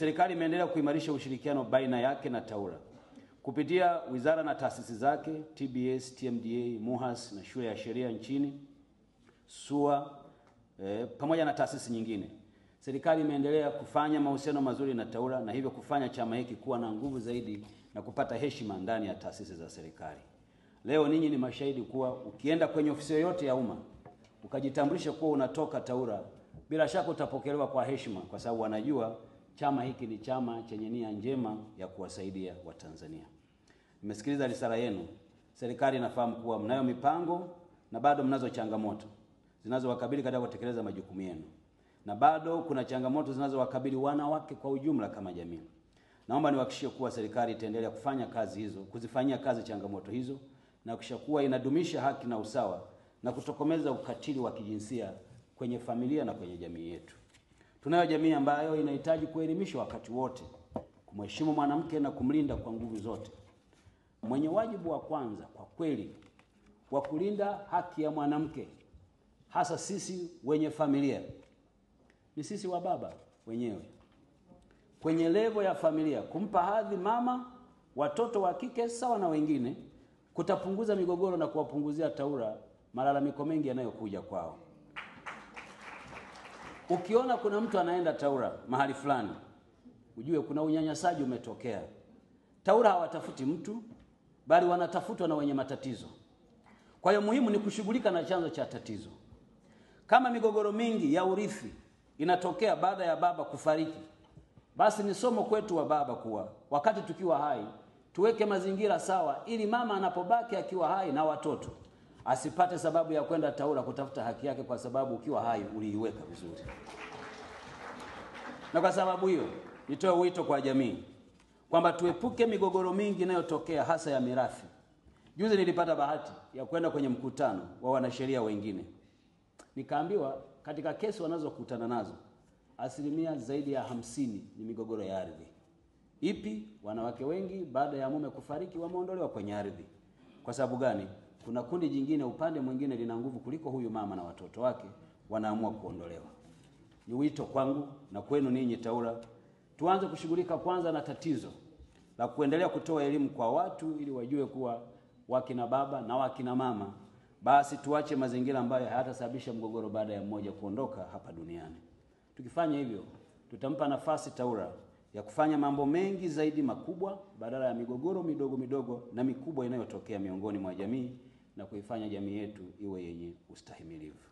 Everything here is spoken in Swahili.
Serikali imeendelea kuimarisha ushirikiano baina yake na TAWLA kupitia wizara na taasisi zake TBS, TMDA, MUHAS na shule ya sheria nchini, SUA, pamoja na taasisi nyingine. Serikali imeendelea kufanya mahusiano mazuri na TAWLA na hivyo kufanya chama hiki kuwa na nguvu zaidi na kupata heshima ndani ya taasisi za serikali. Leo ninyi ni mashahidi kuwa ukienda kwenye ofisi yoyote ya umma ukajitambulisha kuwa unatoka TAWLA, bila shaka utapokelewa kwa heshima, kwa sababu wanajua chama hiki ni chama chenye nia njema ya kuwasaidia Watanzania. Nimesikiliza risala yenu. Serikali inafahamu kuwa mnayo mipango na bado mnazo changamoto zinazowakabili katika kutekeleza majukumu yenu. Na bado kuna changamoto zinazowakabili wanawake kwa ujumla kama jamii. Naomba niwahakikishie kuwa serikali itaendelea kufanya kazi hizo, kuzifanyia kazi changamoto hizo na kuhakikisha kuwa inadumisha haki na usawa na kutokomeza ukatili wa kijinsia kwenye familia na kwenye jamii yetu. Tunayo jamii ambayo inahitaji kuelimishwa wakati wote, kumheshimu mwanamke na kumlinda kwa nguvu zote. Mwenye wajibu wa kwanza kwa kweli wa kulinda haki ya mwanamke, hasa sisi wenye familia, ni sisi wa baba wenyewe. Kwenye levo ya familia, kumpa hadhi mama, watoto wa kike sawa na wengine, kutapunguza migogoro na kuwapunguzia TAWLA malalamiko mengi yanayokuja kwao. Ukiona kuna mtu anaenda TAWLA mahali fulani, ujue kuna unyanyasaji umetokea. TAWLA hawatafuti mtu, bali wanatafutwa na wenye matatizo. Kwa hiyo muhimu ni kushughulika na chanzo cha tatizo. Kama migogoro mingi ya urithi inatokea baada ya baba kufariki, basi ni somo kwetu wa baba kuwa wakati tukiwa hai tuweke mazingira sawa, ili mama anapobaki akiwa hai na watoto asipate sababu ya kwenda TAWLA kutafuta haki yake, kwa sababu ukiwa hai uliiweka vizuri. Na kwa sababu hiyo nitoe wito kwa jamii kwamba tuepuke migogoro mingi inayotokea hasa ya mirathi. Juzi nilipata bahati ya kwenda kwenye mkutano wa wanasheria wengine. Nikaambiwa katika kesi wanazokutana nazo, asilimia zaidi ya 50 ni migogoro ya ardhi. Ipi? Wanawake wengi baada ya mume kufariki wameondolewa kwenye ardhi. Kwa sababu gani? Kuna kundi jingine, upande mwingine lina nguvu kuliko huyu mama na watoto wake, wanaamua kuondolewa. Ni wito kwangu na kwenu ninyi TAWLA, tuanze kushughulika kwanza na tatizo la kuendelea kutoa elimu kwa watu ili wajue kuwa wakina baba na wakina mama, basi tuache mazingira ambayo hayatasababisha mgogoro baada ya mmoja kuondoka hapa duniani. Tukifanya hivyo, tutampa nafasi TAWLA ya kufanya mambo mengi zaidi makubwa badala ya migogoro midogo midogo na mikubwa inayotokea miongoni mwa jamii, na kuifanya jamii yetu iwe yenye ustahimilivu.